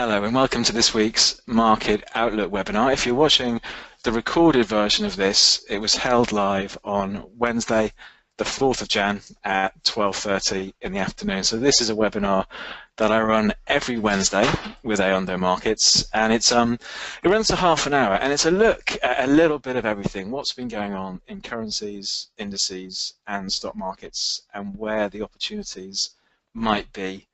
Hello and welcome to this week's Market Outlook webinar. If you're watching the recorded version of this, it was held live on Wednesday, the 4th of Jan at 12:30 in the afternoon. So this is a webinar that I run every Wednesday with Aondo Markets, and it runs for half an hour, and it's a look at a little bit of everything, what's been going on in currencies, indices, and stock markets, and where the opportunities might be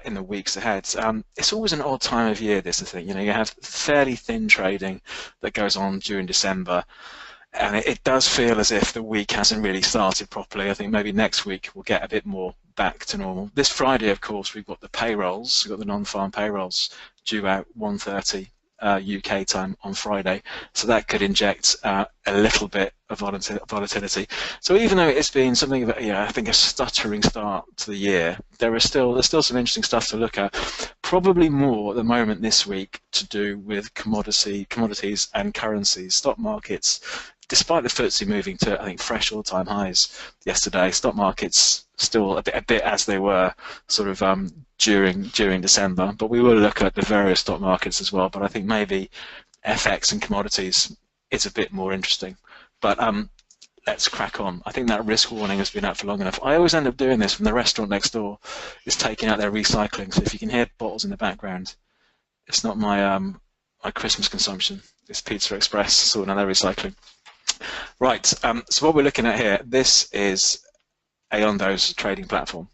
in the weeks ahead. It's always an odd time of year, this, I think. You have fairly thin trading that goes on during December, and it does feel as if the week hasn't really started properly. I think maybe next week we'll get a bit more back to normal. This Friday, of course, we've got the payrolls, we've got the non-farm payrolls due out 1:30 UK time on Friday, so that could inject a little bit of volatility. So even though it's been something of I think a stuttering start to the year, there's still some interesting stuff to look at. Probably more at the moment this week to do with commodities and currencies. Stock markets, despite the FTSE moving to, I think, fresh all-time highs yesterday, stock markets still a bit as they were sort of during December. But we will look at the various stock markets as well. But I think maybe FX and commodities is a bit more interesting. But let's crack on. I think that risk warning has been out for long enough. I always end up doing this from the restaurant next door is taking out their recycling. So if you can hear bottles in the background, it's not my my Christmas consumption. It's Pizza Express sorting out their recycling. Right, so what we're looking at here, this is Aondo's trading platform.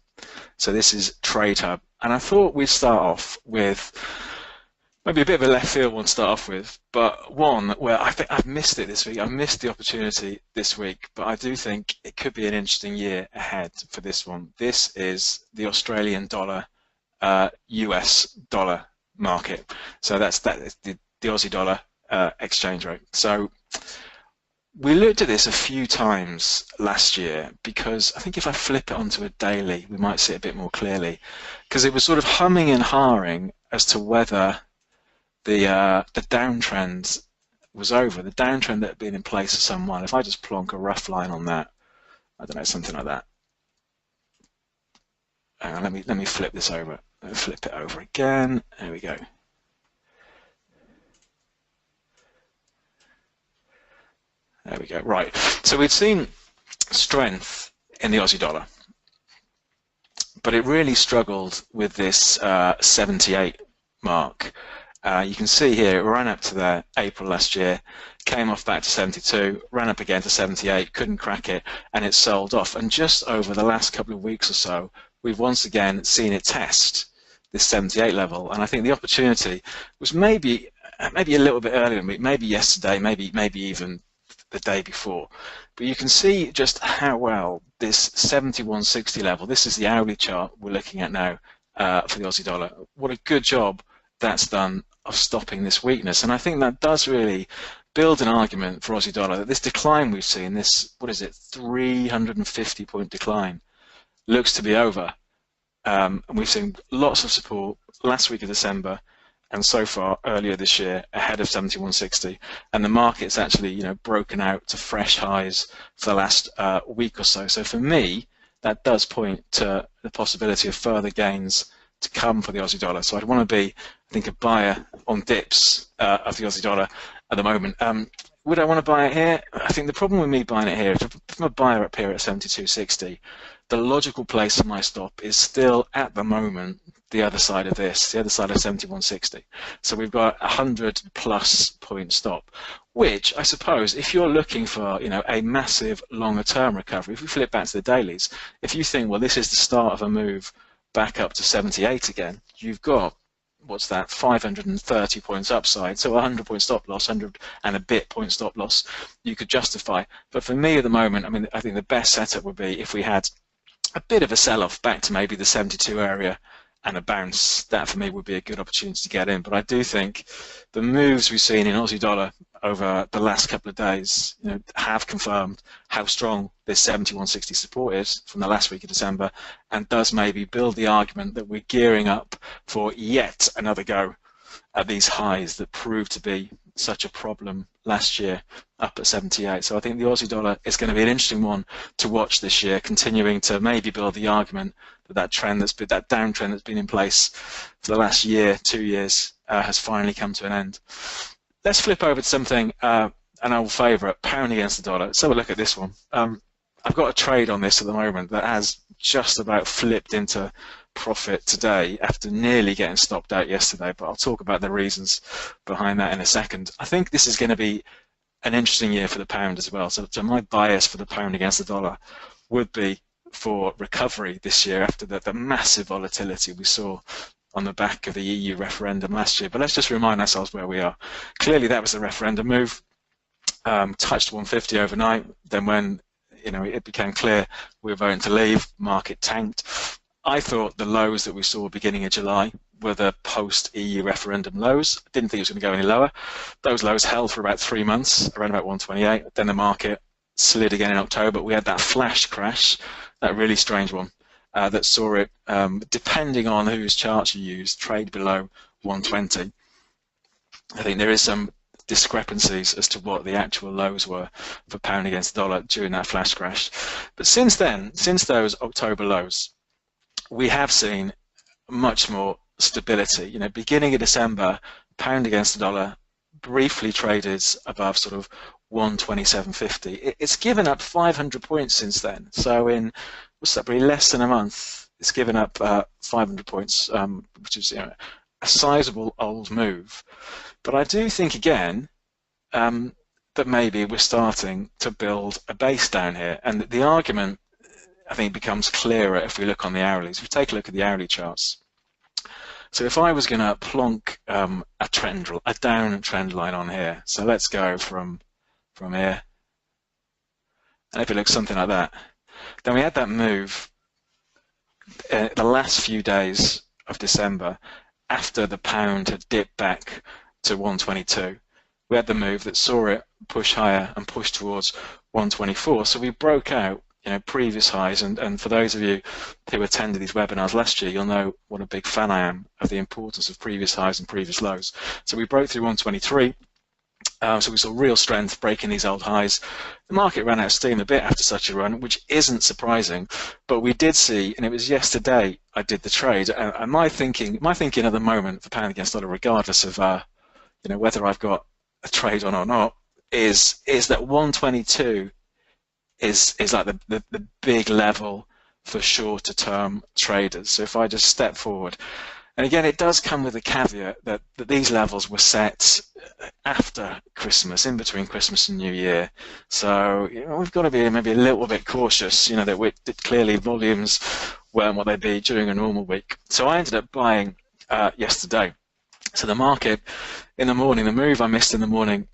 So this is TradeHub, and I thought we'd start off with maybe a bit of a left field one to start off with, but one where I think I've missed it this week. I've missed the opportunity this week, but I do think it could be an interesting year ahead for this one. This is the Australian dollar, US dollar market. So that's the Aussie dollar exchange rate. So we looked at this a few times last year because I think if I flip it onto a daily, we might see it a bit more clearly, because it was sort of humming and hawing as to whether the downtrend was over, the downtrend that had been in place for some while. If I just plonk a rough line on that, I don't know, something like that. Hang on, let me flip this over. Let me flip it over again. There we go. There we go. Right. So we've seen strength in the Aussie dollar, but it really struggled with this 78 mark. You can see here it ran up to there April last year, came off back to 72, ran up again to 78, couldn't crack it, and it sold off. And just over the last couple of weeks or so, we've once again seen it test this 78 level. And I think the opportunity was maybe a little bit earlier, maybe yesterday, maybe even the day before, but you can see just how well this 71.60 level, this is the hourly chart we're looking at now for the Aussie dollar, what a good job that's done of stopping this weakness. And I think that does really build an argument for Aussie dollar that this decline we've seen, this, what is it, 350 point decline, looks to be over. And we've seen lots of support last week of December and so far earlier this year ahead of 71.60, and the market's actually broken out to fresh highs for the last week or so. So for me, that does point to the possibility of further gains to come for the Aussie dollar. So I'd want to be, I think, a buyer on dips of the Aussie dollar at the moment. Would I want to buy it here? I think the problem with me buying it here, if I'm a buyer up here at 72.60, the logical place for my stop is still at the moment the other side of this, the other side of 71.60. So we've got a 100+ point stop, which I suppose if you're looking for a massive longer term recovery, if we flip back to the dailies, if you think, well, this is the start of a move back up to 78 again, you've got, what's that, 530 points upside, so 100 point stop loss, 100 and a bit point stop loss you could justify. But for me at the moment, I think the best setup would be if we had a bit of a sell-off back to maybe the 72 area and a bounce. That for me would be a good opportunity to get in. But I do think the moves we've seen in Aussie dollar over the last couple of days have confirmed how strong this 71.60 support is from the last week of December, and does maybe build the argument that we're gearing up for yet another go at these highs that prove to be such a problem last year up at 78. So I think the Aussie dollar is going to be an interesting one to watch this year, continuing to maybe build the argument that that downtrend that's been in place for the last year, 2 years, has finally come to an end. Let's flip over to something, an old favourite, pound against the dollar. Let's have a look at this one. I've got a trade on this at the moment that has just about flipped into profit today after nearly getting stopped out yesterday, but I'll talk about the reasons behind that in a second. I think this is going to be an interesting year for the pound as well. So my bias for the pound against the dollar would be for recovery this year after the massive volatility we saw on the back of the EU referendum last year. But let's just remind ourselves where we are. Clearly that was the referendum move, touched 150 overnight. Then when it became clear we were voting to leave, market tanked. I thought the lows that we saw beginning of July were the post-EU referendum lows. I didn't think it was going to go any lower. Those lows held for about 3 months, around about 128. Then the market slid again in October. We had that flash crash, that really strange one, that saw it, depending on whose charts you use, trade below 120. I think there is some discrepancies as to what the actual lows were for pound against the dollar during that flash crash. But since then, since those October lows, we have seen much more stability. Beginning of December, pound against the dollar briefly traded above sort of 127.50. It's given up 500 points since then. So in probably less than a month, it's given up 500 points, which is a sizable old move. But I do think again that maybe we're starting to build a base down here, and the argument I think becomes clearer if we look on the hourlies. If we take a look at the hourly charts. So if I was going to plonk a down trend line on here, so let's go from here, and if it looks something like that, then we had that move the last few days of December after the pound had dipped back to 122. We had the move that saw it push higher and push towards 124. So we broke out previous highs, and for those of you who attended these webinars last year, you'll know what a big fan I am of the importance of previous highs and previous lows. So we broke through 123, so we saw real strength breaking these old highs. The market ran out of steam a bit after such a run, which isn't surprising, but we did see, and it was yesterday I did the trade, and my thinking at the moment for pound against dollar, regardless of whether I've got a trade on or not, is that 122 is like the big level for shorter term traders. So if I just step forward, and again it does come with a caveat that these levels were set after Christmas, in between Christmas and New Year. So we've got to be maybe a little bit cautious, that clearly volumes weren't what they'd be during a normal week. So I ended up buying yesterday. So the market in the morning, the move I missed in the morning,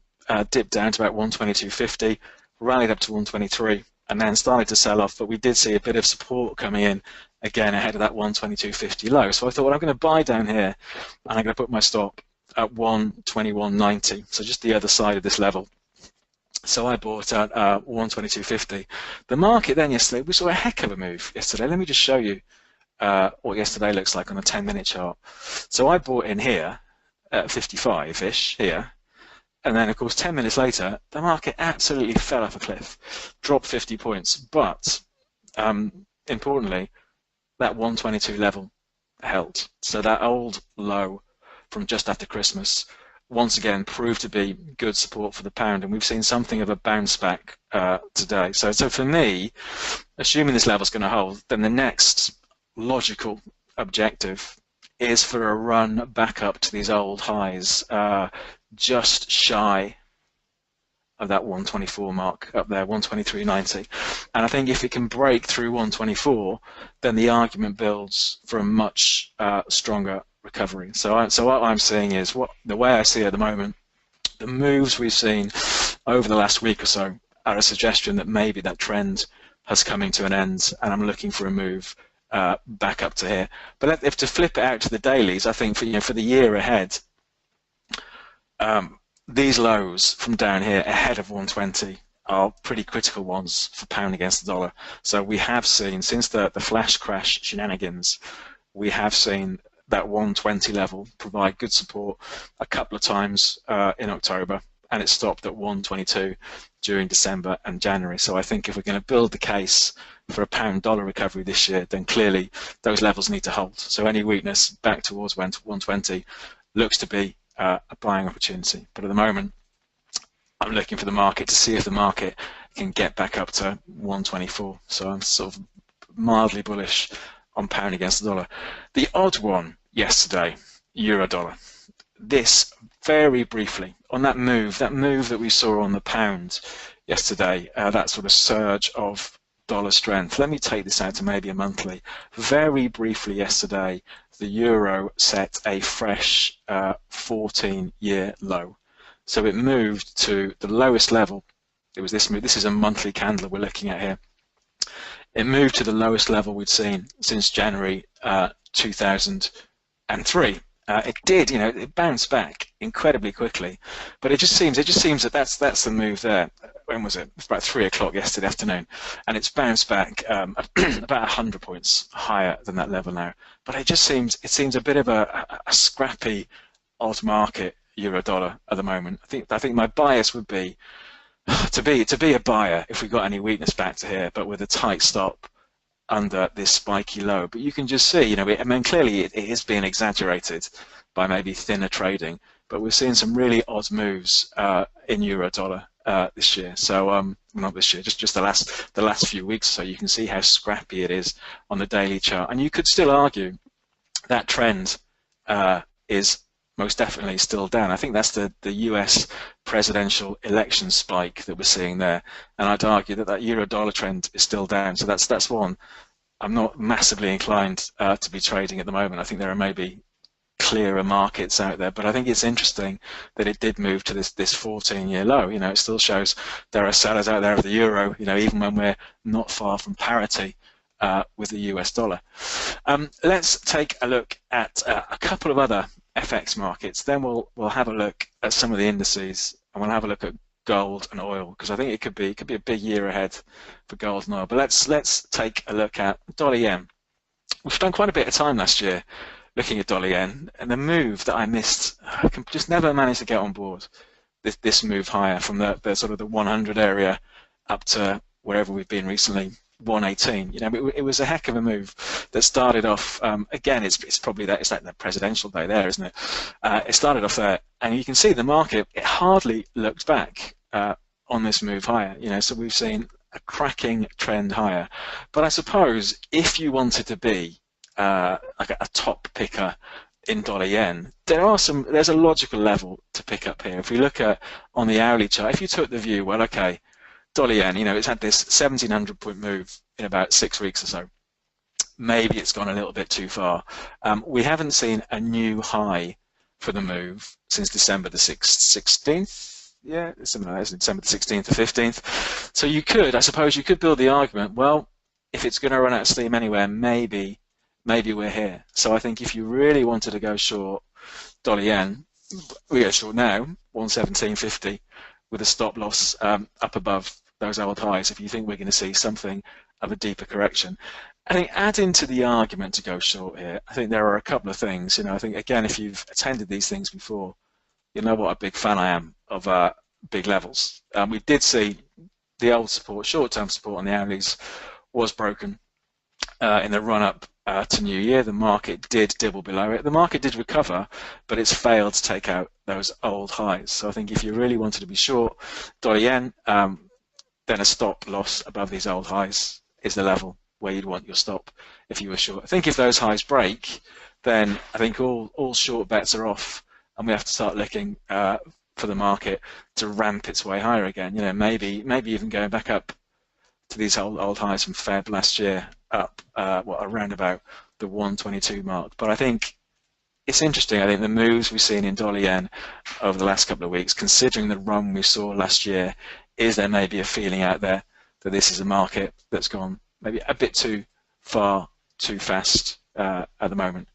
dipped down to about 122.50, rallied up to 123, and then started to sell off. But we did see a bit of support coming in again ahead of that 122.50 low. So I thought, well, I'm going to buy down here, and I'm going to put my stop at 121.90, so just the other side of this level. So I bought at 122.50. The market then yesterday, we saw a heck of a move yesterday. Let me just show you what yesterday looks like on a 10-minute chart. So I bought in here at 55-ish here, and then of course 10 minutes later the market absolutely fell off a cliff, dropped 50 points, but importantly that 122 level held. So that old low from just after Christmas once again proved to be good support for the pound, and we've seen something of a bounce back today. So for me, assuming this level is going to hold, then the next logical objective is for a run back up to these old highs, just shy of that 124 mark up there, 123.90. And I think if it can break through 124, then the argument builds for a much stronger recovery. So what I'm seeing is, the way I see it at the moment, the moves we've seen over the last week or so are a suggestion that maybe that trend has coming to an end, and I'm looking for a move back up to here. But if to flip it out to the dailies, I think for the year ahead, these lows from down here ahead of 120 are pretty critical ones for pound against the dollar. So we have seen, since the flash crash shenanigans, we have seen that 120 level, provide good support a couple of times in October, and it stopped at 122 during December and January. So I think if we're going to build the case for a pound-dollar recovery this year, then clearly those levels need to hold. So any weakness back towards 120 looks to be a buying opportunity. But at the moment, I'm looking for the market to see if the market can get back up to 124. So I'm sort of mildly bullish on pound against the dollar. The odd one yesterday, euro dollar. This very briefly on that move that we saw on the pound yesterday, that sort of surge of dollar strength. Let me take this out to maybe a monthly. Very briefly yesterday, the euro set a fresh 14-year low. So it moved to the lowest level. It was this move. This is a monthly candle we're looking at here. It moved to the lowest level we'd seen since January 2003. It did, it bounced back incredibly quickly, but it just seems that that's the move there. When was it? It was about 3 o'clock yesterday afternoon, and it's bounced back about 100 points higher than that level now. But it seems a bit of a scrappy, odd market, euro dollar at the moment. I think my bias would be to be a buyer if we got any weakness back to here, but with a tight stop under this spiky low. But you can just see, clearly it is being exaggerated by maybe thinner trading, but we're seeing some really odd moves in euro dollar this year. So not this year, just the last few weeks. So you can see how scrappy it is on the daily chart, and you could still argue that trend is most definitely still down. I think that's the US presidential election spike that we're seeing there, and I'd argue that euro dollar trend is still down. So that's one I'm not massively inclined to be trading at the moment. I think there are maybe clearer markets out there, but I think it's interesting that it did move to this 14-year low. It still shows there are sellers out there of the euro, even when we're not far from parity with the US dollar. Let's take a look at a couple of other FX markets. Then we'll have a look at some of the indices, and we'll have a look at gold and oil, because I think it could be a big year ahead for gold and oil. But let's take a look at dollar yen. We've spent quite a bit of time last year looking at dollar yen, and the move that I missed, I can just never manage to get on board this move higher from the sort of the 100 area up to wherever we've been recently, 118. It was a heck of a move that started off. Again, it's like the presidential day there, isn't it? It started off there, and you can see the market. It hardly looked back on this move higher. So we've seen a cracking trend higher. But I suppose if you wanted to be like a top picker in dollar yen, there's a logical level to pick up here. If we look at on the hourly chart, if you took the view, well, okay, dollar yen, it's had this 1,700 point move in about 6 weeks or so. Maybe it's gone a little bit too far. We haven't seen a new high for the move since December the 16th. Yeah, something like that, December the 16th or 15th. So I suppose you could build the argument, well, if it's going to run out of steam anywhere, maybe we're here. So I think if you really wanted to go short dollar yen, we go short now, 117.50, with a stop loss up above those old highs if you think we're going to see something of a deeper correction. I think adding to the argument to go short here, I think there are a couple of things. I think, again, if you've attended these things before, you know what a big fan I am of big levels. We did see the old support, short-term support on the hourlies was broken in the run-up to New Year. The market did dibble below it. The market did recover, but it's failed to take out those old highs. So I think if you really wanted to be short dollar yen, then a stop loss above these old highs is the level where you'd want your stop if you were short. I think if those highs break, then I think all short bets are off, and we have to start looking for the market to ramp its way higher again. Maybe even going back up to these old highs from Feb last year, up around about the 122 mark. But I think it's interesting. I think the moves we've seen in dollar yen over the last couple of weeks, considering the run we saw last year, is there maybe a feeling out there that this is a market that's gone maybe a bit too far, too fast at the moment.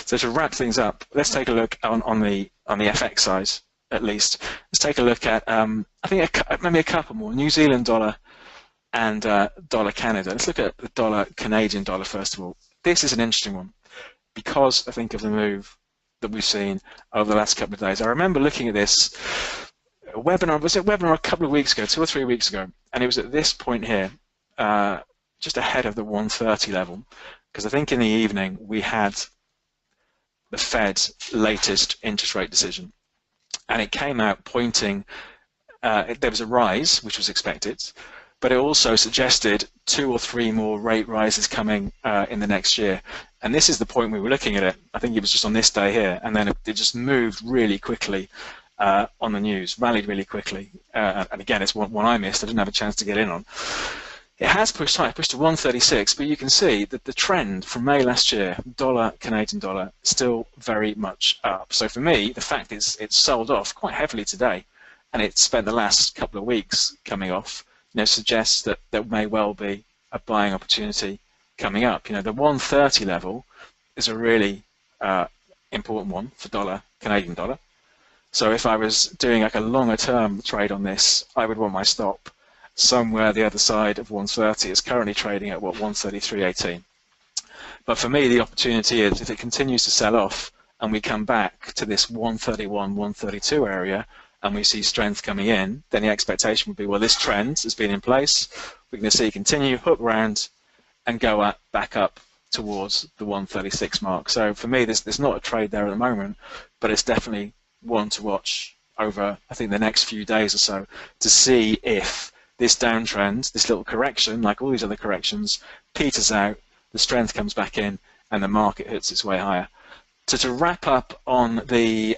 So to wrap things up, let's take a look on the FX side, at least. Let's take a look at I think maybe a couple more. New Zealand dollar and dollar Canada. Let's look at the dollar Canadian dollar first of all. This is an interesting one. because I think of the move that we've seen over the last couple of days. I remember looking at this webinar, was it webinar a couple of weeks ago, 2 or 3 weeks ago, and it was at this point here, just ahead of the 130 level, because I think in the evening we had the Fed's latest interest rate decision, and it came out pointing, there was a rise, which was expected, but it also suggested 2 or 3 more rate rises coming in the next year. And this is the point we were looking at it. I think it was just on this day here, and then it just moved really quickly on the news, rallied really quickly. And again, it's one I missed. I didn't have a chance to get in on. It has pushed high, pushed to 136, but you can see that the trend from May last year, dollar, Canadian dollar, still very much up. So for me, the fact is it's sold off quite heavily today, and it's spent the last couple of weeks coming off, suggests that there may well be a buying opportunity coming up. The 130 level is a really important one for dollar, Canadian dollar. So if I was doing like a longer term trade on this, I would want my stop somewhere the other side of 130. It's currently trading at, 133.18. But for me, the opportunity is if it continues to sell off and we come back to this 131, 132 area and we see strength coming in, then the expectation would be, well, this trend has been in place. We're going to see it continue, hook round, and go back up towards the 136 mark. So for me, there's not a trade there at the moment, but it's definitely one to watch over, I think, the next few days or so to see if this downtrend, this little correction, like all these other corrections, peters out, the strength comes back in, and the market hits its way higher. So to wrap up on the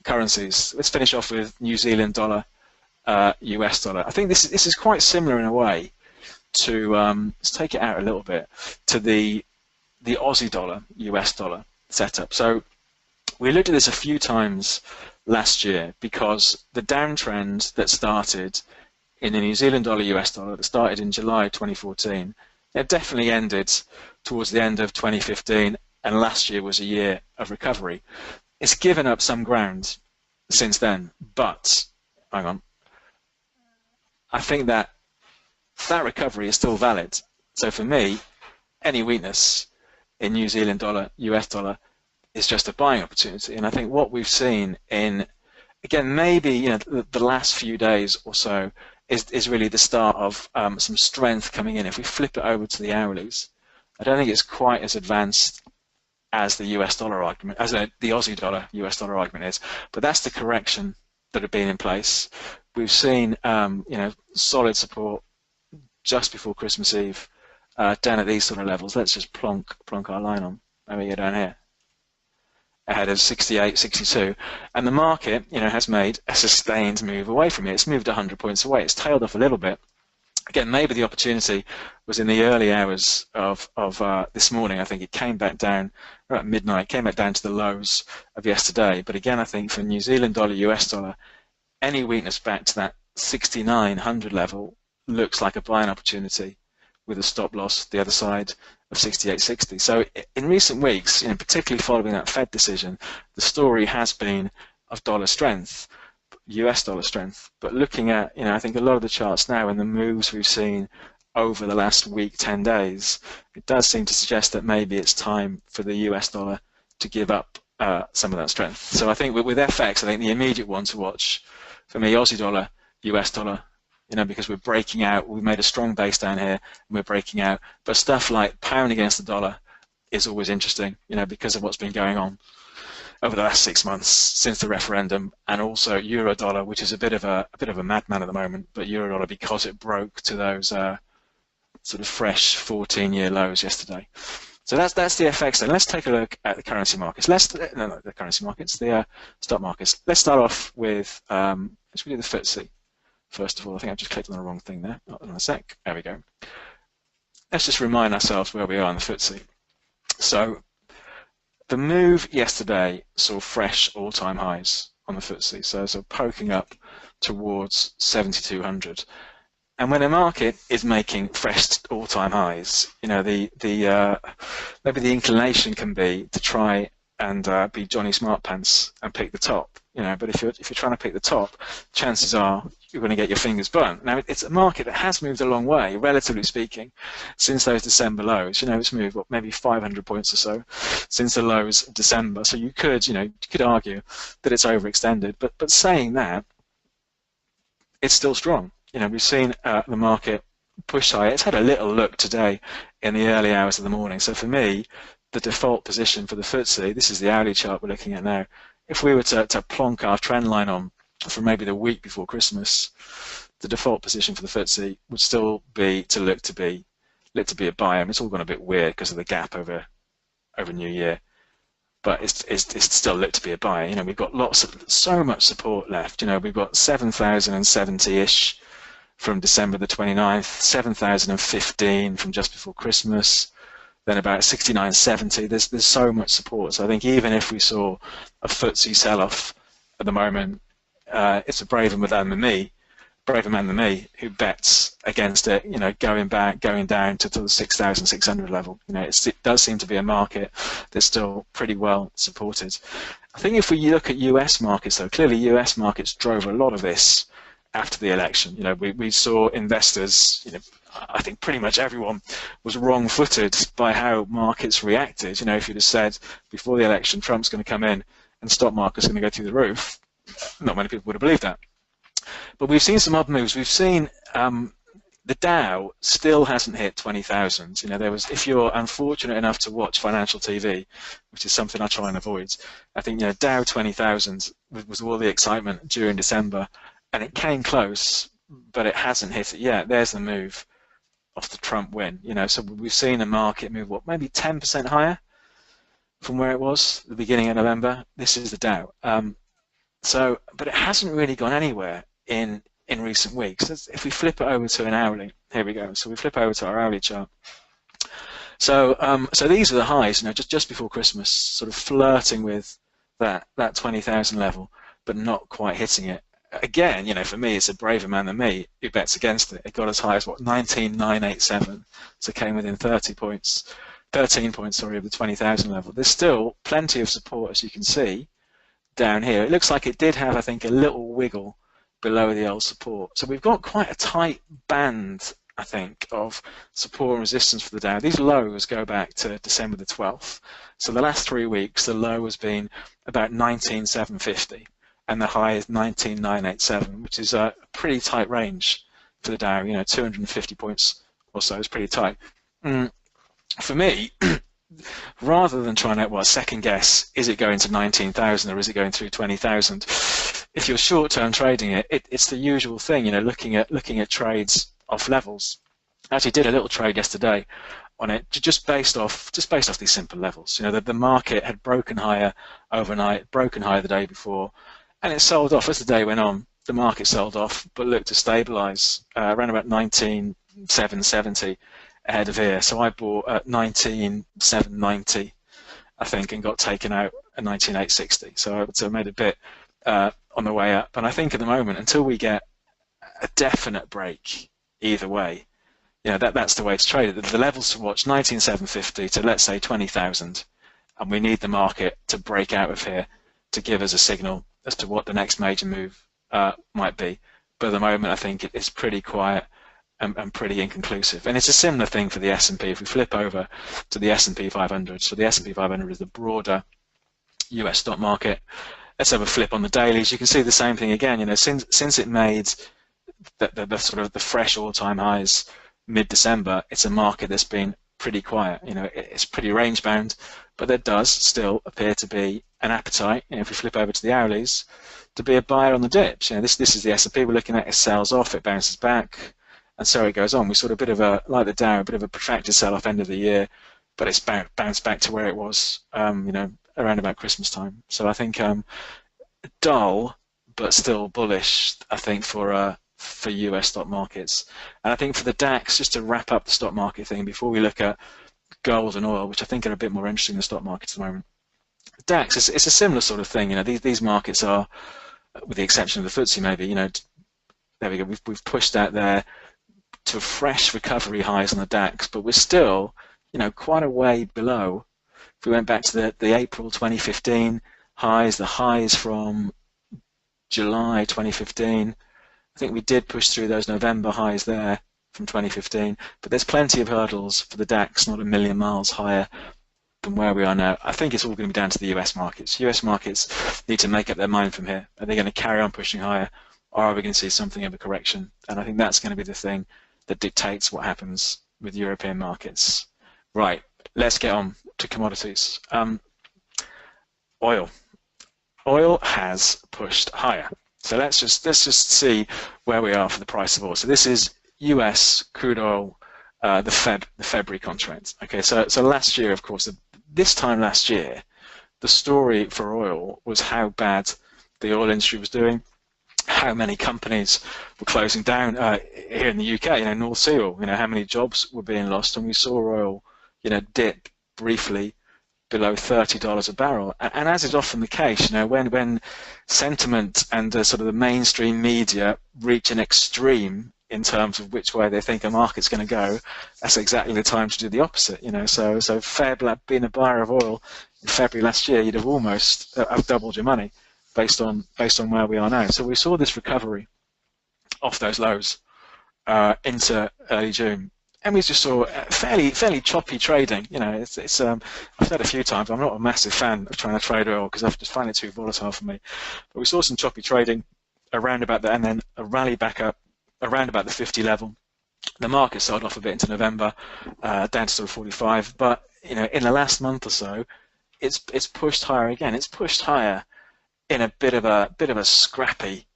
currencies, let's finish off with New Zealand dollar, US dollar. I think this is quite similar in a way to, let's take it out a little bit, to the Aussie dollar, US dollar setup. So we looked at this a few times last year because the downtrend that started in the New Zealand dollar, US dollar, that started in July 2014, it definitely ended towards the end of 2015, and last year was a year of recovery. It's given up some ground since then, but, hang on, I think that recovery is still valid. So for me, any weakness in New Zealand dollar, US dollar, is just a buying opportunity. And I think what we've seen in, again, maybe the last few days or so is really the start of some strength coming in. If we flip it over to the hourlies, I don't think it's quite as advanced as the US dollar argument, as the Aussie dollar, US dollar argument is, but that's the correction that had been in place. We've seen solid support just before Christmas Eve down at these sort of levels. Let's just plonk our line on. There we go, down here, ahead of 68, 62, and the market, has made a sustained move away from it. It's moved 100 points away. It's tailed off a little bit. Again, maybe the opportunity was in the early hours of this morning. I think it came back down at midnight, came back down to the lows of yesterday. But again, I think for New Zealand dollar, US dollar, any weakness back to that 6900 level looks like a buying opportunity with a stop loss the other side of 68.60. So in recent weeks, particularly following that Fed decision, the story has been of dollar strength, US dollar strength. But looking at, I think a lot of the charts now and the moves we've seen over the last week, 10 days, it does seem to suggest that maybe it's time for the US dollar to give up some of that strength. So I think with FX, I think the immediate one to watch for me, Aussie dollar, US dollar, because we're breaking out. We've made a strong base down here, and we're breaking out. But stuff like pound against the dollar is always interesting, because of what's been going on over the last 6 months since the referendum, and also euro dollar, which is a bit of a madman at the moment. But euro dollar, because it broke to those sort of fresh 14-year lows yesterday. So that's the FX. Then let's take a look at the currency markets. The currency markets, the stock markets. Let's start off with let's do the FTSE. First of all, I think I've just clicked on the wrong thing there. Hold on a sec. There we go. Let's just remind ourselves where we are in the FTSE. So the move yesterday saw fresh all-time highs on the FTSE, so poking up towards 7,200. And when a market is making fresh all-time highs, maybe the inclination can be to try and be Johnny Smartpants and pick the top. But if you're trying to pick the top, chances are you're going to get your fingers burnt. Now, it's a market that has moved a long way, relatively speaking, since those December lows. It's moved maybe 500 points or so since the lows of December. So you could argue that it's overextended. But saying that, it's still strong. We've seen the market push higher. It's had a little look today in the early hours of the morning. So for me, the default position for the FTSE, this is the hourly chart we're looking at now. If we were to plonk our trend line on for maybe the week before Christmas, the default position for the FTSE would still be to look to be a buy. It's all gone a bit weird because of the gap over New Year, but it's still looked to be a buy. We've got so much support left. We've got 7,070-ish from December the 29th, 7,015 from just before Christmas, then about 69.70. There's so much support. So I think even if we saw a FTSE sell-off at the moment, it's a braver man than me who bets against it. Going down to the 6,600 level. It does seem to be a market that's still pretty well supported. I think if we look at US markets, though, clearly US markets drove a lot of this after the election. We saw investors, I think pretty much everyone was wrong-footed by how markets reacted. If you'd have said before the election Trump's going to come in and stock market's going to go through the roof, not many people would have believed that. But we've seen some odd moves. We've seen the Dow still hasn't hit 20,000. If you're unfortunate enough to watch financial TV, which is something I try and avoid, I think Dow 20,000 was all the excitement during December, and it came close, but it hasn't hit it yet. There's the move off the Trump win. So we've seen the market move maybe 10% higher from where it was at the beginning of November. This is the Dow. But it hasn't really gone anywhere in recent weeks. If we flip it over to an hourly, here we go. So we flip over to our hourly chart. So these are the highs, just before Christmas, sort of flirting with that 20,000 level, but not quite hitting it. Again, for me, it's a braver man than me who bets against it. It got as high as 19,987, so came within 13 points, of the 20,000 level. There's still plenty of support, as you can see, down here. It looks like it did have, I think, a little wiggle below the old support. So we've got quite a tight band, I think, of support and resistance for the Dow. These lows go back to December the 12th. So the last 3 weeks, the low has been about 19,750. And the high is 19,987, which is a pretty tight range for the Dow. 250 points or so is pretty tight. For me, rather than trying to second guess, is it going to 19,000 or is it going through 20,000? If you're short-term trading it's the usual thing. Looking at trades off levels. I actually did a little trade yesterday on it, just based off these simple levels. The market had broken higher overnight, broken higher the day before. And it sold off as the day went on. The market sold off, but looked to stabilise around about 19,770 ahead of here. So I bought at 19,790, I think, and got taken out at 19,860. So I made a bit on the way up. And I think at the moment, until we get a definite break either way, that's the way to trade it. The levels to watch, 19,750 to, let's say, 20,000. And we need the market to break out of here to give us a signal as to what the next major move might be. But at the moment, I think it's pretty quiet and pretty inconclusive. And it's a similar thing for the S&P. If we flip over to the S&P 500, so the S&P 500 is the broader US stock market. Let's have a flip on the dailies. You can see the same thing again. Since it made the sort of the fresh all-time highs mid-December, it's a market that's been pretty quiet. It's pretty range-bound, but there does still appear to be an appetite, if we flip over to the hourlies, to be a buyer on the dips. This is the S&P we're looking at. It sells off, it bounces back, and so it goes on. We saw a bit of like the Dow, a bit of a protracted sell-off end of the year, but it's bounced back to where it was, around about Christmas time. So I think dull, but still bullish, I think, for US stock markets. And I think for the DAX, just to wrap up the stock market thing before we look at gold and oil, which I think are a bit more interesting than the stock markets at the moment. DAX, it's a similar sort of thing. These markets are, with the exception of the FTSE maybe, there we go. We've pushed out there to fresh recovery highs on the DAX, but we're still, quite a way below. If we went back to the April 2015 highs, the highs from July 2015. I think we did push through those November highs there from 2015, but there's plenty of hurdles for the DAX, not a million miles higher than where we are now. I think it's all going to be down to the US markets. US markets need to make up their mind from here. Are they going to carry on pushing higher, or are we going to see something of a correction? And I think that's going to be the thing that dictates what happens with European markets. Right, let's get on to commodities. Oil. Oil has pushed higher. So let's just see where we are for the price of oil. So this is US crude oil, the February contract. Okay, so last year, of course, this time last year, the story for oil was how bad the oil industry was doing, how many companies were closing down here in the UK. North Sea oil. How many jobs were being lost, and we saw oil, dip briefly below $30 a barrel. And as is often the case, when sentiment and sort of the mainstream media reach an extreme in terms of which way they think a market's going to go, that's exactly the time to do the opposite. So Feb, being a buyer of oil in February last year, you'd have almost have doubled your money based on where we are now. So we saw this recovery off those lows into early June. And we just saw fairly choppy trading. I've said a few times, I'm not a massive fan of trying to trade oil because I just find it too volatile for me. But we saw some choppy trading around about that, and then a rally back up around about the 50 level. The market sold off a bit into November, down to sort of 45. But in the last month or so, it's pushed higher again. It's pushed higher in a bit of a scrappy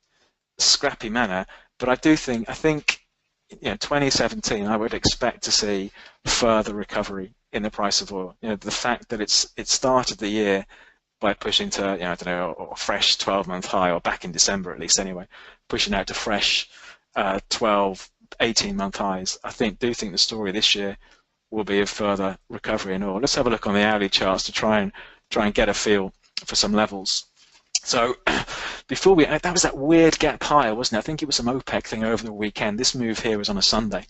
manner. But I think 2017, I would expect to see further recovery in the price of oil. The fact that it started the year by pushing to, I don't know, a fresh 12-month high, or back in December at least anyway, pushing out to fresh 12, 18-month highs. I do think the story this year will be a further recovery in oil. Let's have a look on the hourly charts to try and get a feel for some levels. So before that was that weird gap higher, wasn't it? I think it was some OPEC thing over the weekend. This move here was on a Sunday.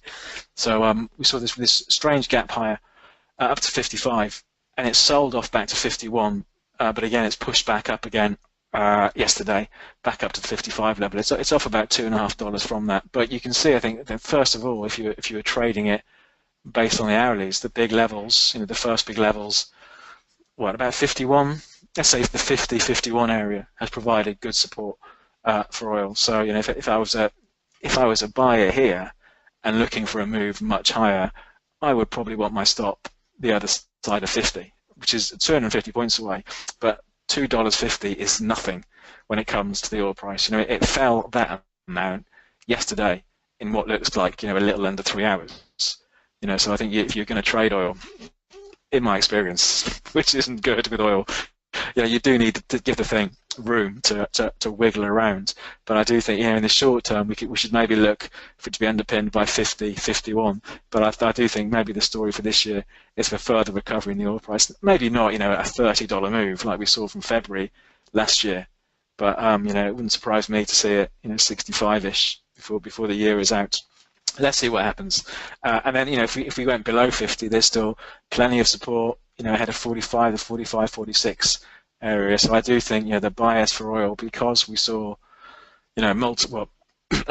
So we saw this strange gap higher up to 55, and it sold off back to 51. But again, it's pushed back up again yesterday, back up to the 55 level. It's off about $2.50 from that. But you can see, I think, that first of all, if you were trading it based on the hourlies, the big levels, the first big levels, about 51? Let's say the 50-51 area has provided good support for oil. So if I was a buyer here and looking for a move much higher, I would probably want my stop the other side of 50, which is 250 points away. But $2.50 is nothing when it comes to the oil price. It fell that amount yesterday in what looks like a little under 3 hours. So I think if you're going to trade oil, in my experience, which isn't good with oil, you do need to give the thing room to wiggle around. But I do think, in the short term, we should maybe look for it to be underpinned by 50, 51. But I do think maybe the story for this year is for further recovery in the oil price. Maybe not, a $30 move like we saw from February last year. But it wouldn't surprise me to see it, 65-ish before the year is out. Let's see what happens. And then, if we went below 50, there's still plenty of support, ahead of 45, the 45, 46 area. So I do think, the bias for oil, because we saw, at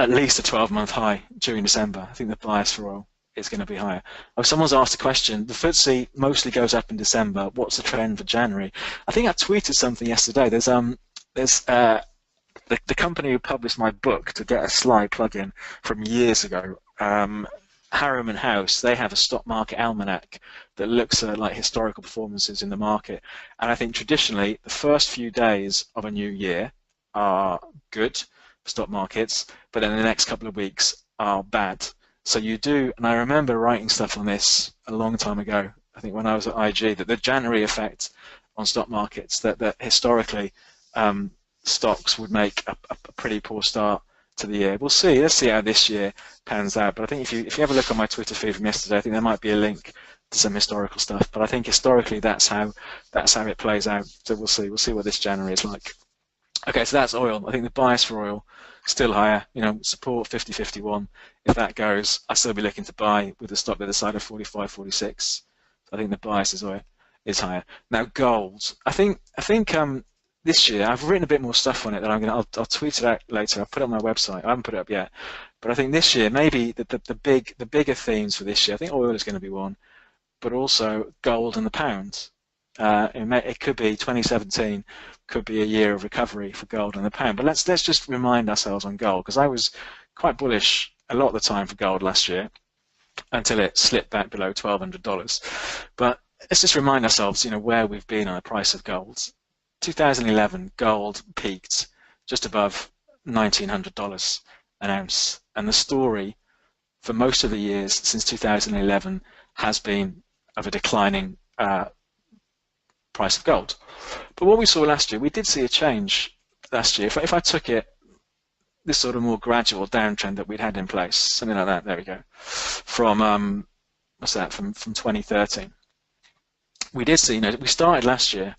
least a 12-month high during December, I think the bias for oil is going to be higher. Someone's asked a question. The FTSE mostly goes up in December. What's the trend for January? I think I tweeted something yesterday. There's the company who published my book, To Get a Slide plugin, from years ago, Harriman House, they have a stock market almanac that looks at historical performances in the market. And I think traditionally the first few days of a new year are good for stock markets, but then the next couple of weeks are bad. So you do, and I remember writing stuff on this a long time ago, I think when I was at IG, that the January effect on stock markets, that historically stocks would make a pretty poor start to the year. We'll see. Let's see how this year pans out. But I think if you have a look on my Twitter feed from yesterday, I think there might be a link to some historical stuff. But I think historically that's how it plays out. So we'll see. We'll see what this January is like. Okay, so that's oil. I think the bias for oil still higher. Support 50-51. If that goes, I'll still be looking to buy with the stop at the side of 45, 46. I think the bias is higher. Now gold. I think this year, I've written a bit more stuff on it that I'll tweet it out later. I'll put it on my website. I haven't put it up yet, but I think this year maybe the bigger themes for this year. I think oil is going to be one, but also gold and the pound. It could be 2017 could be a year of recovery for gold and the pound. But let's just remind ourselves on gold, because I was quite bullish a lot of the time for gold last year until it slipped back below $1,200. But let's just remind ourselves, where we've been on the price of gold. 2011, gold peaked just above $1,900 an ounce, and the story for most of the years since 2011 has been of a declining price of gold. But what we saw last year, we did see a change last year. If I took it, this sort of more gradual downtrend that we'd had in place, something like that, there we go, from, what's that, from 2013. We did see, we started last year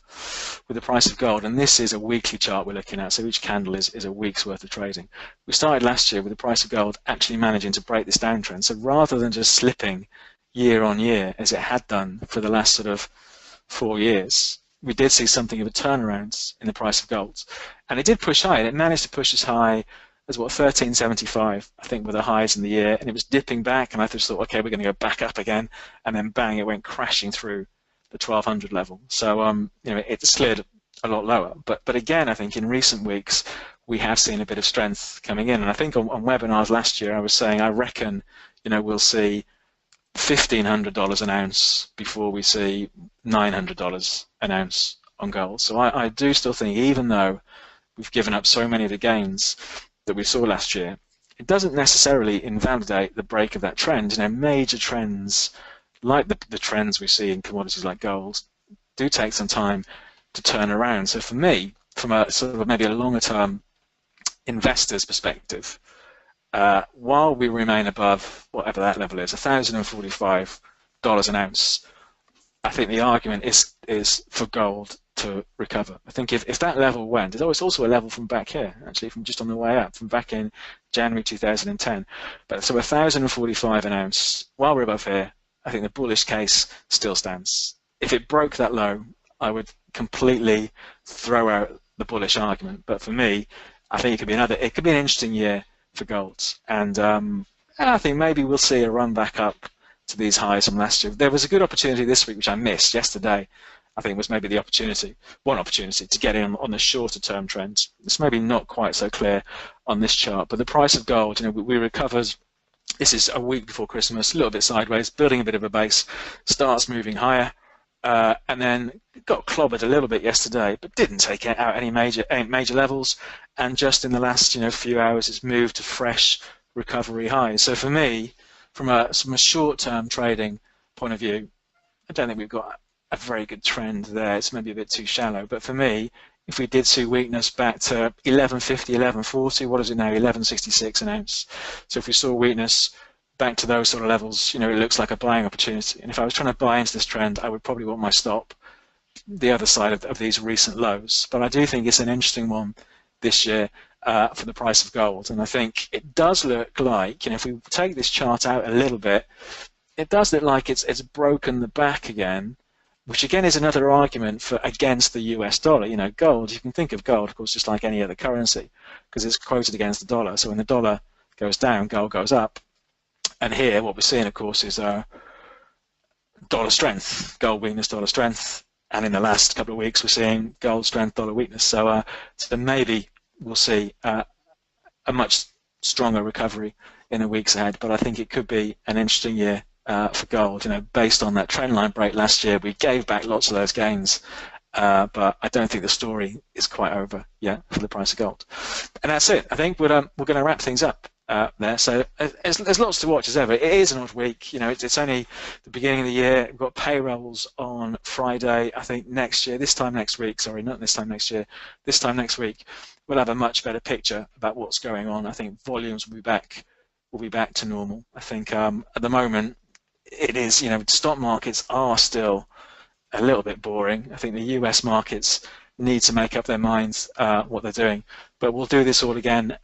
with the price of gold, and this is a weekly chart we're looking at, so each candle is a week's worth of trading. We started last year with the price of gold actually managing to break this downtrend. So rather than just slipping year on year as it had done for the last sort of 4 years, we did see something of a turnaround in the price of gold, and it did push high. It managed to push as high as what, 1375, I think, were the highs in the year, and it was dipping back, and I just thought, okay, we're going to go back up again, and then bang, it went crashing through the 1200 level. So it slid a lot lower, but again, I think in recent weeks we have seen a bit of strength coming in, and I think on webinars last year I was saying I reckon we'll see $1,500 an ounce before we see $900 an ounce on gold. So I do still think, even though we've given up so many of the gains that we saw last year, it doesn't necessarily invalidate the break of that trend. Major trends like the trends we see in commodities like gold do take some time to turn around. So for me, from a sort of maybe a longer term investor's perspective, while we remain above whatever that level is, $1,045 an ounce, I think the argument is for gold to recover. I think if that level went, it's also a level from back here, actually, from just on the way up, from back in January 2010. But so $1,045 an ounce, while we're above here, I think the bullish case still stands. If it broke that low, I would completely throw out the bullish argument. But for me, I think it could be an interesting year for gold, and I think maybe we'll see a run back up to these highs from last year. There was a good opportunity this week which I missed yesterday. I think was maybe one opportunity to get in on the shorter term trends. It's maybe not quite so clear on this chart, but the price of gold, we recovered. This is a week before Christmas, a little bit sideways, building a bit of a base, starts moving higher, and then got clobbered a little bit yesterday, but didn't take out any major levels. And just in the last few hours, it's moved to fresh recovery highs. So for me, from a short-term trading point of view, I don't think we've got a very good trend there. It's maybe a bit too shallow. But for me, if we did see weakness back to 1150, 1140, what is it now? 1166 an ounce. So if we saw weakness back to those sort of levels, it looks like a buying opportunity. And if I was trying to buy into this trend, I would probably want my stop the other side of these recent lows. But I do think it's an interesting one this year for the price of gold. And I think it does look like, if we take this chart out a little bit, it does look like it's broken the back again, which again is another argument for against the US dollar. Gold, you can think of gold, of course, just like any other currency, because it's quoted against the dollar. So when the dollar goes down, gold goes up. And here, what we're seeing, of course, is dollar strength, gold weakness, dollar strength. And in the last couple of weeks, we're seeing gold strength, dollar weakness. So maybe we'll see a much stronger recovery in the weeks ahead. But I think it could be an interesting year for gold. Based on that trend line break last year, we gave back lots of those gains. But I don't think the story is quite over yet for the price of gold. And that's it. I think we're going to wrap things up there. So there's lots to watch as ever. It is an odd week. It's only the beginning of the year. We've got payrolls on Friday. I think this time next week, we'll have a much better picture about what's going on. I think volumes will be back to normal. I think at the moment it is, stock markets are still a little bit boring. I think the US markets need to make up their minds what they're doing. But we'll do this all again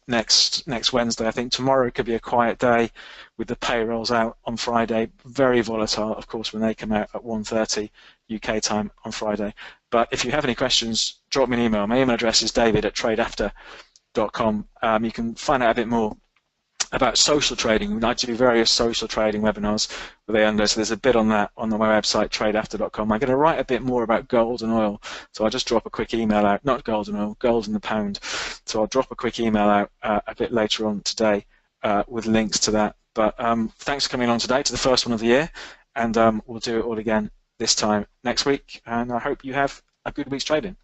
next Wednesday. I think tomorrow could be a quiet day with the payrolls out on Friday. Very volatile, of course, when they come out at 1:30 UK time on Friday. But if you have any questions, drop me an email. My email address is david@tradeafter.com. You can find out a bit more about social trading. I do various social trading webinars with Leander, so there's a bit on that on my website, tradeafter.com. I'm going to write a bit more about gold and oil, so I'll just drop a quick email out, not gold and oil, gold and the pound. So I'll drop a quick email out a bit later on today with links to that. But thanks for coming on today to the first one of the year, and we'll do it all again this time next week, and I hope you have a good week's trading.